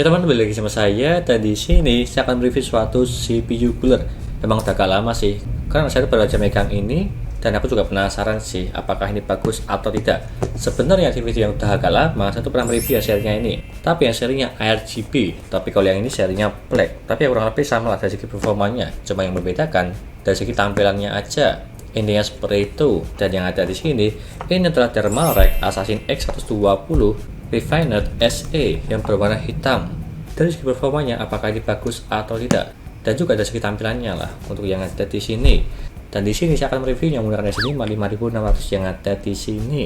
Ya teman, kembali lagi sama saya, dan di sini saya akan review suatu CPU cooler. Memang udah agak lama sih, karena saya baru aja megang ini, dan aku juga penasaran sih apakah ini bagus atau tidak. Sebenarnya di video yang udah agak lama, saya tuh pernah mereview ya serinya ini, tapi yang serinya RGB, tapi kalau yang ini serinya black. Tapi kurang lebih sama lah dari segi performanya, cuma yang membedakan dari segi tampilannya aja. Intinya seperti itu. Dan yang ada di sini, ini adalah Thermaltake Assassin X120 Refined SE yang berwarna hitam. Dari segi performanya apakah ini bagus atau tidak, dan juga dari segi tampilannya lah untuk yang ada di sini. Dan di sini saya akan mereview yang menggunakan SSD 5600 yang ada di sini.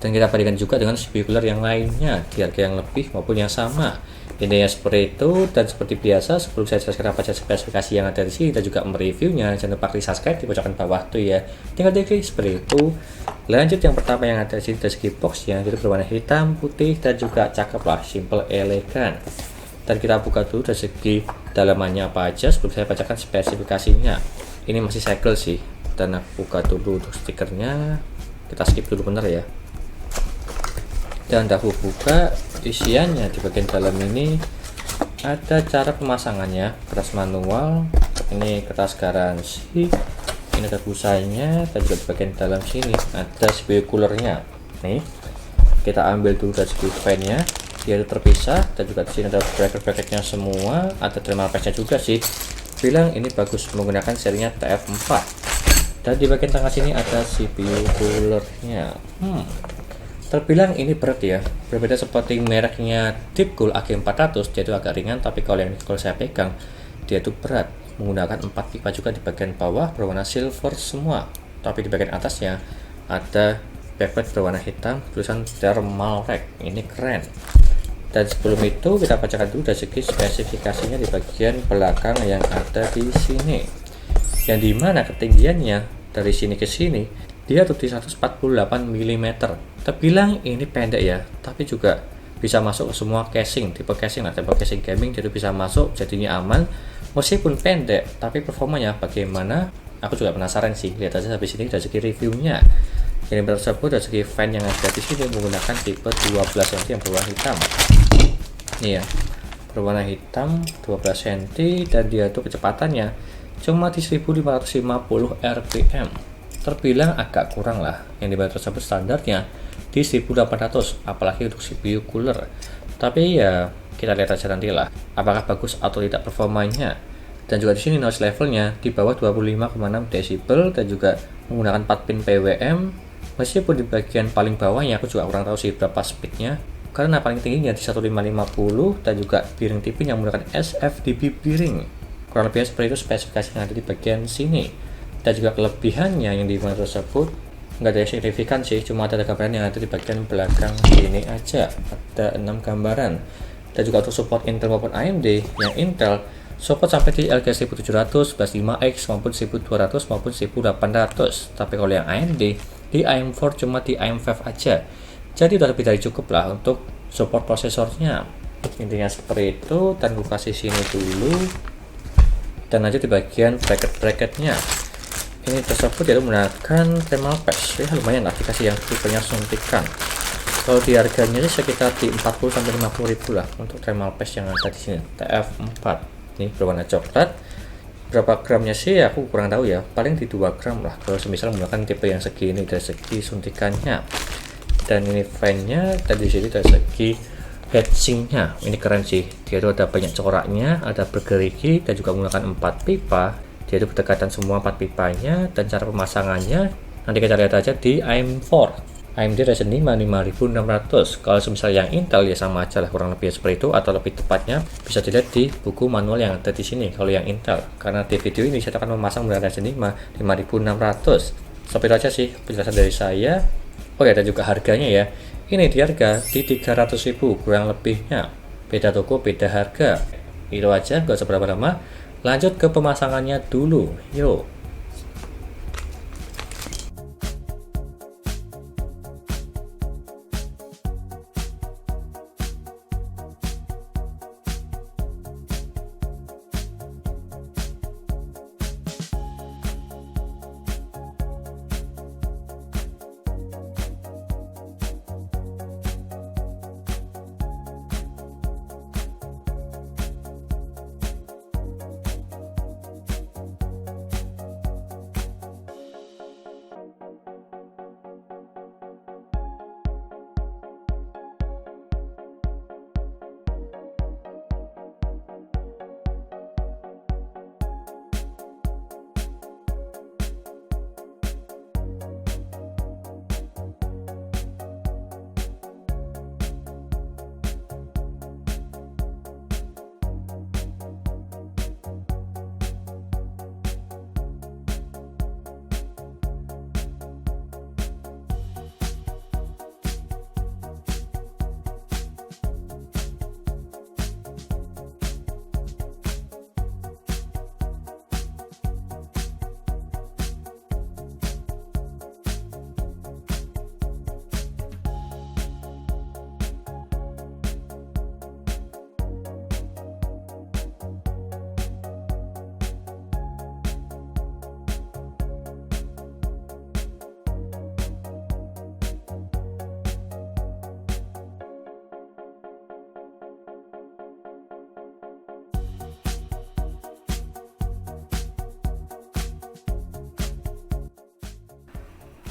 Dan kita bandingkan juga dengan CPU cooler yang lainnya di harga yang lebih maupun yang sama. Intinya seperti itu. Dan seperti biasa, sebelum saya jelaskan apa saja spesifikasi yang ada di sini dan juga mereviewnya, jangan lupa klik subscribe di pojokan bawah tuh ya. Tinggal diklik seperti itu. Lanjut, yang pertama yang ada di sini dari segi boxnya, itu berwarna hitam, putih, dan juga cakep lah, simple, elegan. Dan kita buka dulu dari segi dalamannya apa aja sebelum saya bacakan spesifikasinya. Ini masih segel sih, dan aku buka dulu untuk stikernya. Kita skip dulu bener ya. Dan aku buka isiannya. Di bagian dalam ini ada cara pemasangannya, kertas manual, ini kertas garansi, ini ada busanya, dan juga di bagian dalam sini ada CPU coolernya. Nih, kita ambil dulu dari segi fan-nya, dia itu terpisah, dan juga di sini ada bracket-bracketnya semua, ada thermal paste-nya juga sih. Bilang ini bagus menggunakan serinya TF4. Dan di bagian tengah sini ada CPU coolernya. Terbilang ini berat ya, berbeda seperti mereknya Deepcool AG400, dia itu agak ringan, tapi kalau saya pegang dia itu berat, menggunakan 4 pipa juga di bagian bawah berwarna silver semua, tapi di bagian atasnya ada backplate berwarna hitam tulisan Thermaltake. Ini keren. Dan sebelum itu kita bacakan dulu dari segi spesifikasinya di bagian belakang yang ada di sini, yang dimana ketinggiannya dari sini ke sini dia tuh di 148 mm. Terbilang ini pendek ya, tapi juga bisa masuk ke semua casing, tipe casing lah, tipe casing gaming, jadi bisa masuk, jadinya aman. Meskipun pendek, tapi performanya bagaimana? Aku juga penasaran sih. Lihat aja habis ini dari segi reviewnya. Ini tersebut dari segi fan yang ada di sini menggunakan tipe 12 cm yang berwarna hitam. Ini ya, berwarna hitam 12 cm, dan dia tuh kecepatannya cuma di 1550 rpm. Terbilang agak kurang lah. Yang di bawah tersebut standarnya di 1800, apalagi untuk CPU cooler. Tapi ya kita lihat aja nanti lah apakah bagus atau tidak performanya. Dan juga di sini noise levelnya di bawah 25,6 decibel, dan juga menggunakan 4 pin PWM. Meskipun di bagian paling bawahnya aku juga kurang tahu sih berapa speednya, karena paling tingginya di 1550, dan juga bearing tipin yang menggunakan SFDB bearing. Kurang lebih seperti itu spesifikasi yang ada di bagian sini. Dan juga kelebihannya yang di mana tersebut nggak ada yang signifikan sih, cuma ada gambaran yang ada di bagian belakang sini aja, ada 6 gambaran. Dan juga untuk support Intel maupun AMD, yang Intel support sampai di LGA 1700, 105X maupun 1200 maupun 1800. Tapi kalau yang AMD di AM4 cuma di AM5 aja, jadi udah lebih dari cukup lah untuk support prosesornya. Intinya seperti itu. Dan aku kasih sini dulu, dan lanjut di bagian bracket-bracketnya. Ini tersebut dia menggunakan thermal paste, ya lumayan lah, dikasih yang tipenya suntikan. Kalau di harganya sih sekitar di 40-50 ribu lah untuk thermal paste yang ada di sini, TF4. Ini berwarna coklat. Berapa gramnya sih aku kurang tahu ya, paling di 2 gram lah kalau semisal menggunakan tipe yang segini dari segi suntikannya. Dan ini fan-nya, dan di sini dari segi heatsinknya ini keren sih, dia itu ada banyak coraknya, ada bergerigi, dan juga menggunakan 4 pipa. Dia itu berdekatan semua 4 pipanya. Dan cara pemasangannya nanti kita lihat aja di AM4, AMD Ryzen 5 5600. Kalau misalnya yang Intel ya sama aja lah, kurang lebih seperti itu, atau lebih tepatnya bisa dilihat di buku manual yang ada di sini kalau yang Intel, karena di video ini saya akan memasang menggunakan Ryzen 5 5600. Seperti itu aja sih penjelasan dari saya. Oh ya, dan juga harganya ya, ini di harga di 300.000 kurang lebihnya, beda toko beda harga. Itu aja, gak usah berapa lama, lanjut ke pemasangannya dulu, yuk.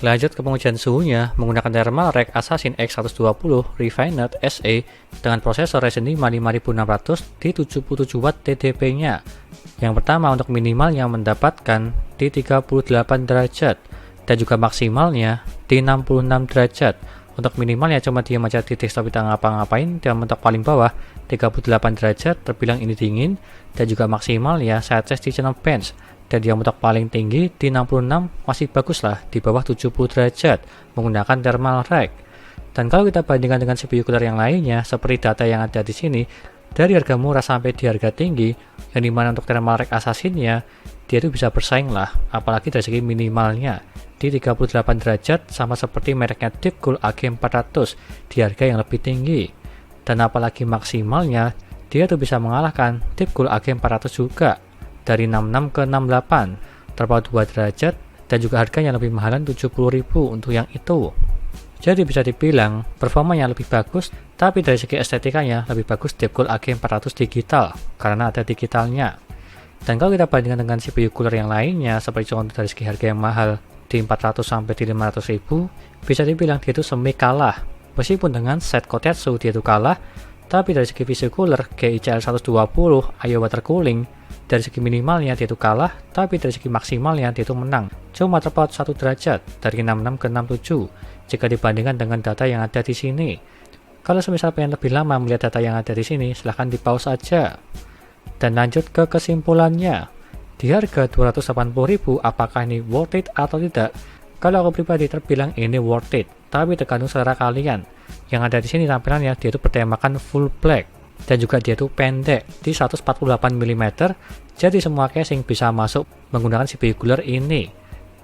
Lanjut ke pengujian suhunya menggunakan Thermal Rack Assassin X120 Refined SE dengan prosesor Ryzen 5 5600 di 77W TDP-nya. Yang pertama untuk minimalnya mendapatkan di 38 derajat dan juga maksimalnya di 66 derajat. Untuk minimalnya cuma diam aja di desktop kita ngapa-ngapain, dan untuk paling bawah 38 derajat terbilang ini dingin, dan juga maksimal ya saat tes di channel bench, dan dia untuk paling tinggi di 66 masih bagus lah di bawah 70 derajat menggunakan thermal rack. Dan kalau kita bandingkan dengan CPU cooler yang lainnya seperti data yang ada di sini, dari harga murah sampai di harga tinggi, yang dimana untuk thermal rack assassinnya dia itu bisa bersaing lah, apalagi dari segi minimalnya di 38 derajat sama seperti mereknya Deepcool AG400 di harga yang lebih tinggi, dan apalagi maksimalnya dia tuh bisa mengalahkan Deepcool AG400 juga dari 66 ke 68 terpaut 2 derajat, dan juga harganya lebih mahalan 70.000 untuk yang itu. Jadi bisa dibilang performanya lebih bagus, tapi dari segi estetikanya lebih bagus Deepcool AG400 digital karena ada digitalnya. Dan kalau kita bandingkan dengan CPU cooler yang lainnya seperti contoh dari segi harga yang mahal di 400 sampai di 500.000, bisa dibilang dia itu semi kalah. Meskipun dengan set Kotetsu dia itu kalah, tapi dari segi PC cooler GICL 120 IO water cooling dari segi minimalnya dia itu kalah, tapi dari segi maksimalnya dia itu menang. Cuma terpaut 1 derajat dari 66 ke 67 jika dibandingkan dengan data yang ada di sini. Kalau semisal pengen lebih lama melihat data yang ada di sini, silahkan di pause aja. Dan lanjut ke kesimpulannya. Di harga 280.000 apakah ini worth it atau tidak? Kalau aku pribadi terbilang ini worth it, tapi tergantung selera kalian. Yang ada di sini tampilannya dia itu bertemakan full black, dan juga dia itu pendek di 148 mm, jadi semua casing bisa masuk menggunakan CPU cooler ini.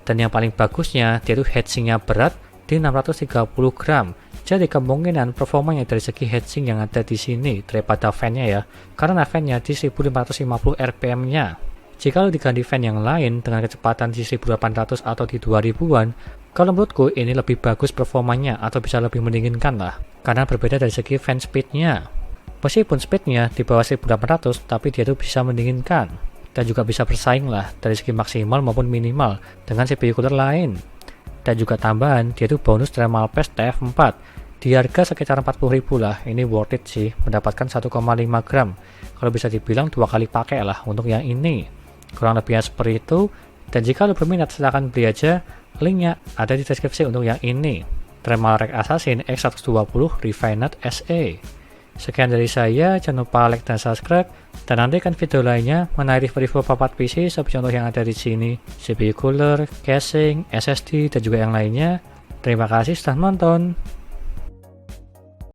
Dan yang paling bagusnya dia itu heatsinknya berat di 630 gram. Jadi kemungkinan performanya dari segi heatsink yang ada di sini daripada fan-nya ya, karena fan-nya di 1550 rpm-nya. Jika lo diganti fan yang lain dengan kecepatan di 1800 atau di 2000-an, kalau menurutku ini lebih bagus performanya atau bisa lebih mendinginkan lah, karena berbeda dari segi fan speed-nya. Meskipun speed-nya di bawah 1800, tapi dia tuh bisa mendinginkan dan juga bisa bersaing lah dari segi maksimal maupun minimal dengan CPU cooler lain. Dan juga tambahan dia tuh bonus thermal paste TF4 di harga sekitar 40.000 lah. Ini worth it sih, mendapatkan 1,5 gram. Kalau bisa dibilang 2 kali pakai lah untuk yang ini. Kurang lebihnya seperti itu. Dan jika lo berminat silahkan beli aja, linknya ada di deskripsi untuk yang ini, Thermal Rack Assassin X120 Refined SE. Sekian dari saya, jangan lupa like dan subscribe, dan nantikan video lainnya mengenai review papat PC seperti contoh yang ada di sini, CPU cooler, casing, SSD, dan juga yang lainnya. Terima kasih sudah menonton.